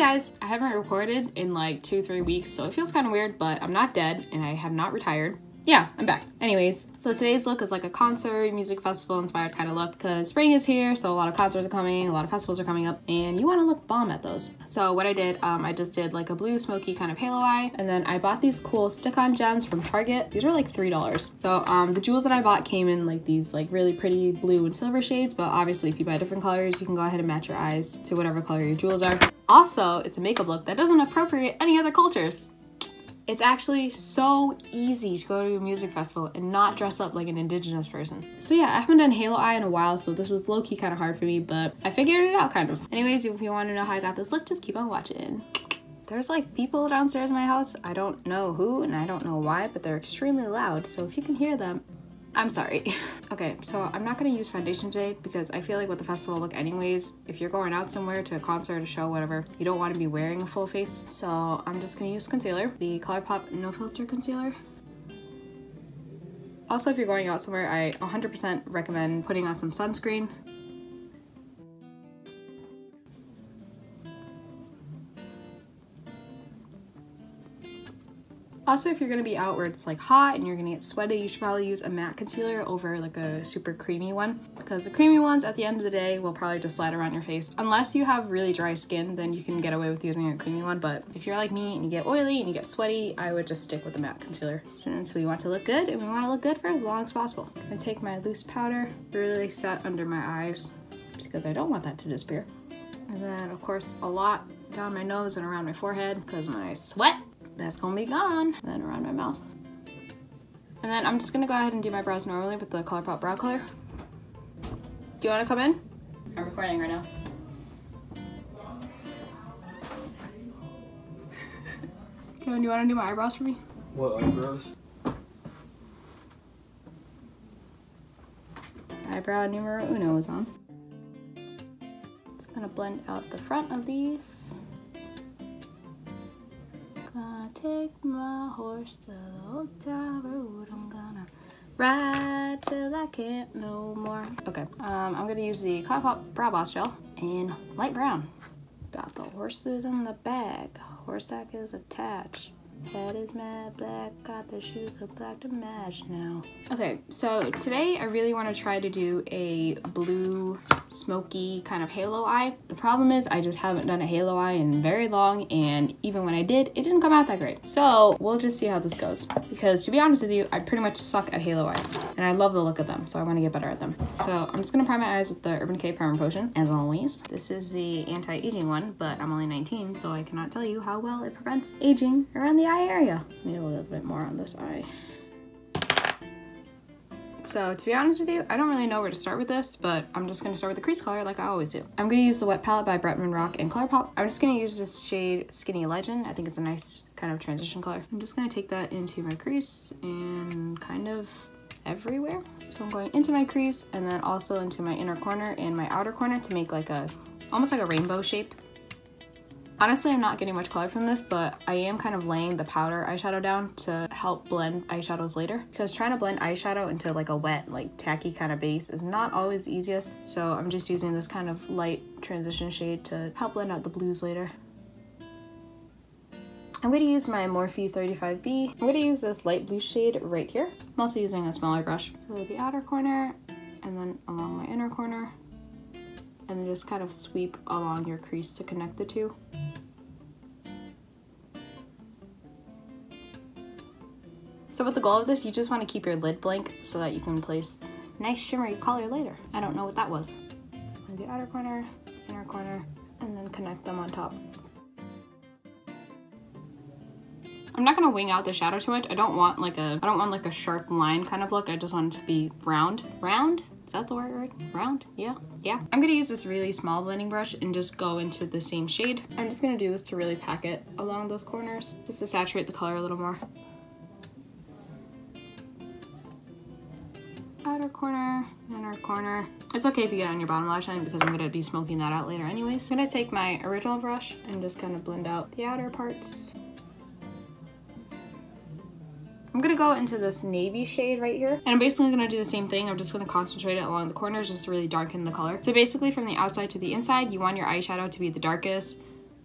guys, I haven't recorded in like 2-3 weeks, so it feels kind of weird, but I'm not dead and I have not retired. Yeah, I'm back. Anyways, so today's look is like a concert, music festival inspired kind of look because spring is here, so a lot of concerts are coming, a lot of festivals are coming up, and you want to look bomb at those. So what I did, I just did like a blue smoky kind of halo eye, and then I bought these cool stick-on gems from Target. These are like $3. So the jewels that I bought came in like these like really pretty blue and silver shades, but obviously if you buy different colors, you can go ahead and match your eyes to whatever color your jewels are. Also, it's a makeup look that doesn't appropriate any other cultures. It's actually so easy to go to a music festival and not dress up like an indigenous person. So yeah, I haven't done halo eye in a while, so this was low-key kind of hard for me, but I figured it out kind of. Anyways, if you want to know how I got this look, just keep on watching. There's like people downstairs in my house. I don't know who and I don't know why, but they're extremely loud, so if you can hear them, I'm sorry. Okay, so I'm not gonna use foundation today because I feel like with the festival look anyways, if you're going out somewhere to a concert, a show, whatever, you don't want to be wearing a full face. So I'm just gonna use concealer, the ColourPop No Filter Concealer. Also, if you're going out somewhere, I 100% recommend putting on some sunscreen. Also, if you're gonna be out where it's like hot and you're gonna get sweaty, you should probably use a matte concealer over like a super creamy one, because the creamy ones at the end of the day will probably just slide around your face. Unless you have really dry skin, then you can get away with using a creamy one, but if you're like me and you get oily and you get sweaty, I would just stick with the matte concealer. Since we want to look good and we want to look good for as long as possible. I'm gonna take my loose powder, really set under my eyes, just because I don't want that to disappear. And then of course a lot down my nose and around my forehead, because when I sweat, that's gonna be gone. And then around my mouth. And then I'm just gonna go ahead and do my brows normally with the ColourPop brow color. Do you wanna come in? I'm recording right now. Kevin, do you wanna do my eyebrows for me? What eyebrows? Eyebrow numero uno is on. Just gonna blend out the front of these. Take my horse to the old town road. I'm gonna ride till I can't no more. Okay, I'm gonna use the ColourPop Brow Boss Gel in light brown. Got the horses in the bag. Horse tack is attached. Head is matte black. Got the shoes of black to match now. Okay, so today I really want to try to do a blue smoky kind of halo eye. The problem is I just haven't done a halo eye in very long, and even when I did, it didn't come out that great. So we'll just see how this goes, because to be honest with you, I pretty much suck at halo eyes and I love the look of them, so I want to get better at them. So I'm just gonna prime my eyes with the Urban Decay Primer Potion as always. This is the anti-aging one, but I'm only 19, so I cannot tell you how well it prevents aging around the eye area. Maybe a little bit more on this eye. So to be honest with you, I don't really know where to start with this, but I'm just gonna start with the crease color like I always do. I'm gonna use the Wet Palette by Bretman Rock and ColourPop. I'm just gonna use this shade Skinny Legend. I think it's a nice kind of transition color. I'm just gonna take that into my crease and kind of everywhere. So I'm going into my crease and then also into my inner corner and my outer corner to make like a, almost like a rainbow shape. Honestly, I'm not getting much color from this, but I am kind of laying the powder eyeshadow down to help blend eyeshadows later, because trying to blend eyeshadow into like a wet, like tacky kind of base is not always the easiest. So I'm just using this kind of light transition shade to help blend out the blues later. I'm going to use my Morphe 35B. I'm going to use this light blue shade right here. I'm also using a smaller brush. So the outer corner and then along my inner corner, and just kind of sweep along your crease to connect the two. So with the goal of this, you just want to keep your lid blank so that you can place nice shimmery color later. I don't know what that was. The outer corner, inner corner, and then connect them on top. I'm not gonna wing out the shadow too much. I don't want like a sharp line kind of look. I just want it to be round. Round? Is that the word? Round? Yeah. I'm gonna use this really small blending brush and just go into the same shade. I'm just gonna do this to really pack it along those corners, just to saturate the color a little more. Outer corner, inner corner. It's okay if you get on your bottom lash line because I'm gonna be smoking that out later anyways. I'm gonna take my original brush and just kind of blend out the outer parts. I'm gonna go into this navy shade right here, and I'm basically gonna do the same thing. I'm just gonna concentrate it along the corners just to really darken the color. So basically from the outside to the inside, you want your eyeshadow to be the darkest,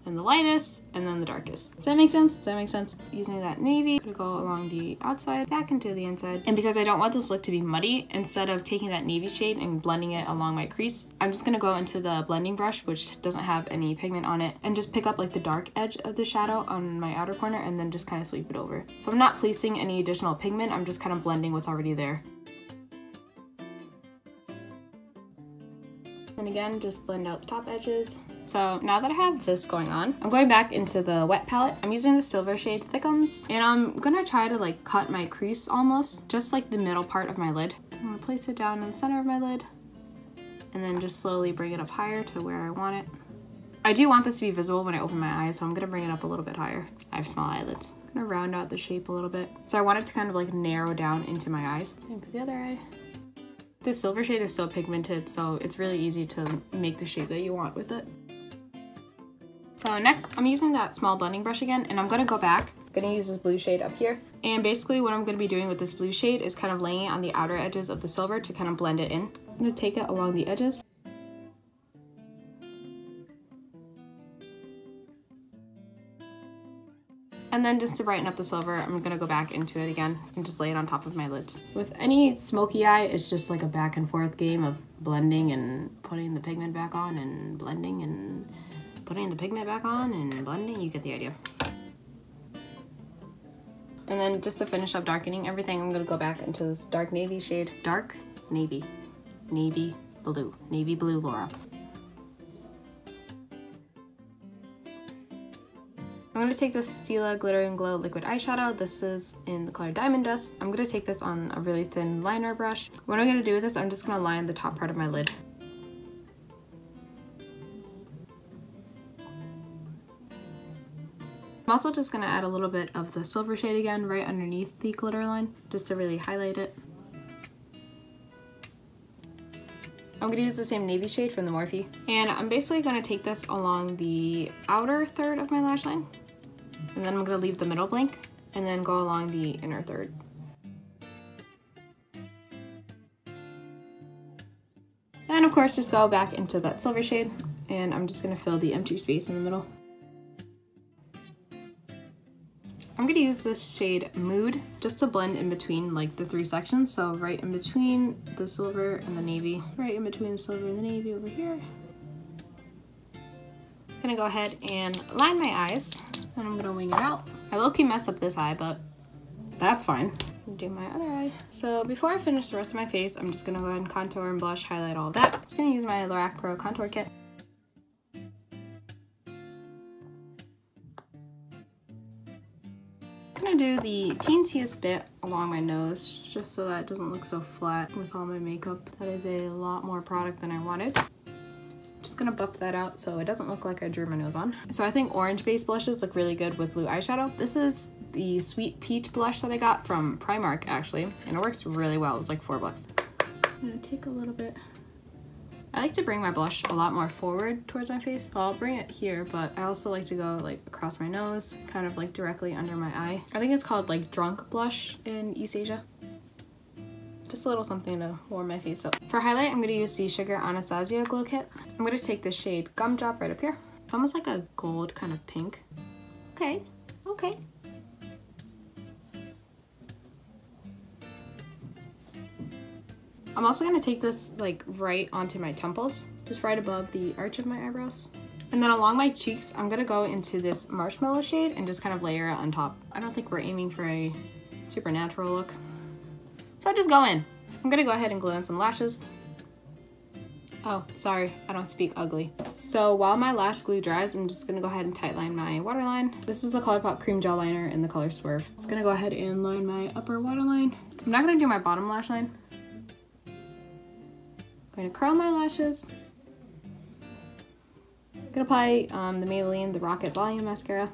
and the lightest, and then the darkest. Does that make sense? Does that make sense? Using that navy to go along the outside, back into the inside. And because I don't want this look to be muddy, instead of taking that navy shade and blending it along my crease, I'm just gonna go into the blending brush, which doesn't have any pigment on it, and just pick up like the dark edge of the shadow on my outer corner and then just kind of sweep it over. So I'm not placing any additional pigment, I'm just kind of blending what's already there. And again, just blend out the top edges. So now that I have this going on, I'm going back into the wet palette. I'm using the silver shade Thickums, and I'm gonna try to like cut my crease almost, just like the middle part of my lid. I'm gonna place it down in the center of my lid, and then just slowly bring it up higher to where I want it. I do want this to be visible when I open my eyes, so I'm gonna bring it up a little bit higher. I have small eyelids. I'm gonna round out the shape a little bit. So I want it to kind of like narrow down into my eyes. Same for the other eye. This silver shade is so pigmented, so it's really easy to make the shape that you want with it. So next, I'm using that small blending brush again, and I'm gonna go back. I'm gonna use this blue shade up here. And basically what I'm gonna be doing with this blue shade is kind of laying it on the outer edges of the silver to kind of blend it in. I'm gonna take it along the edges. And then just to brighten up the silver, I'm gonna go back into it again and just lay it on top of my lids. With any smoky eye, it's just like a back and forth game of blending and putting the pigment back on and blending and putting the pigment back on and blending. You get the idea. And then just to finish up darkening everything, I'm gonna go back into this dark navy shade. Dark navy. Navy blue. Navy blue Laura. I'm going to take this Stila Glitter and Glow liquid eyeshadow. This is in the color Diamond Dust. I'm going to take this on a really thin liner brush. What I'm going to do with this, I'm just going to line the top part of my lid. I'm also just going to add a little bit of the silver shade again right underneath the glitter line, just to really highlight it. I'm going to use the same navy shade from the Morphe. And I'm basically going to take this along the outer third of my lash line. And then I'm going to leave the middle blank and then go along the inner third. And of course, just go back into that silver shade, and I'm just going to fill the empty space in the middle. I'm going to use this shade Mood just to blend in between like the three sections. So right in between the silver and the navy, right in between the silver and the navy over here. I'm going to go ahead and line my eyes, and I'm going to wing it out. I low-key messed up this eye, but that's fine. Do my other eye. So before I finish the rest of my face, I'm just going to go ahead and contour and blush, highlight all of that. I'm just going to use my Lorac Pro contour kit. I'm going to do the teensiest bit along my nose, just so that it doesn't look so flat with all my makeup. That is a lot more product than I wanted. Just gonna buff that out so it doesn't look like I drew my nose on. So I think orange based blushes look really good with blue eyeshadow. This is the Sweet Peach blush that I got from Primark actually, and it works really well. It was like $4. I'm gonna take a little bit. I like to bring my blush a lot more forward towards my face. So I'll bring it here, but I also like to go like across my nose, kind of like directly under my eye. I think it's called like drunk blush in East Asia. Just a little something to warm my face up. For highlight, I'm going to use the Sugar Anastasia Glow Kit. I'm going to take the shade Gumdrop right up here. It's almost like a gold kind of pink. Okay, okay. I'm also going to take this like right onto my temples, just right above the arch of my eyebrows. And then along my cheeks, I'm going to go into this Marshmallow shade and just kind of layer it on top. I don't think we're aiming for a supernatural look. So just go in. I'm gonna go ahead and glue in some lashes. Oh, sorry, I don't speak ugly. So while my lash glue dries, I'm just gonna go ahead and tightline my waterline. This is the ColourPop Cream Gel Liner in the color Swerve. Just gonna go ahead and line my upper waterline. I'm not gonna do my bottom lash line. I'm gonna curl my lashes. I'm gonna apply the Maybelline, the Rocket Volume Mascara.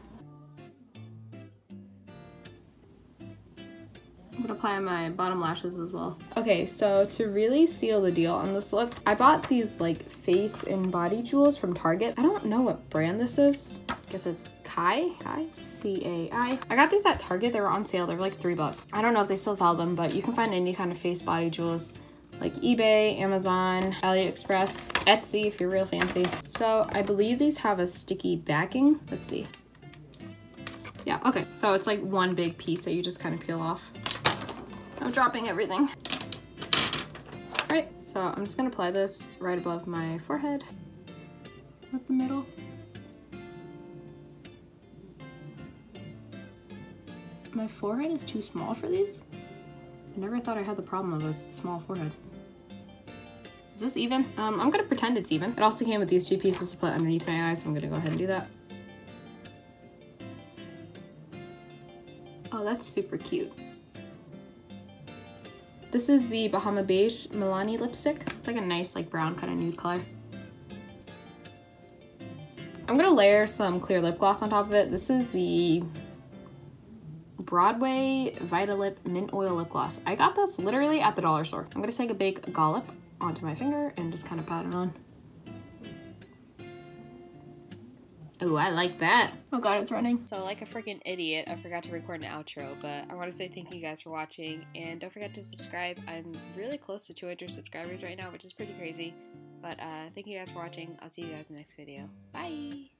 I'm gonna apply my bottom lashes as well. Okay, so to really seal the deal on this look, I bought these like face and body jewels from Target. I don't know what brand this is. I guess it's Kai, C-A-I. I got these at Target. They were on sale. They were like $3. I don't know if they still sell them, but you can find any kind of face body jewels like eBay, Amazon, AliExpress, Etsy if you're real fancy. So I believe these have a sticky backing. Let's see. Yeah, okay. So it's like one big piece that you just kind of peel off. I'm dropping everything. All right, so I'm just gonna apply this right above my forehead, at the middle. My forehead is too small for these. I never thought I had the problem of a small forehead. Is this even? I'm gonna pretend it's even. It also came with these 2 pieces to put underneath my eyes, so I'm gonna go ahead and do that. Oh, that's super cute. This is the Bahama Beige Milani lipstick. It's like a nice like brown kind of nude color. I'm gonna layer some clear lip gloss on top of it. This is the Broadway Vitalip Mint Oil Lip Gloss. I got this literally at the dollar store. I'm gonna take a big dollop onto my finger and just kind of pat it on. Ooh, I like that. Oh god, it's running. So like a freaking idiot, I forgot to record an outro, but I want to say thank you guys for watching, and don't forget to subscribe. I'm really close to 200 subscribers right now, which is pretty crazy. But thank you guys for watching. I'll see you guys in the next video. Bye!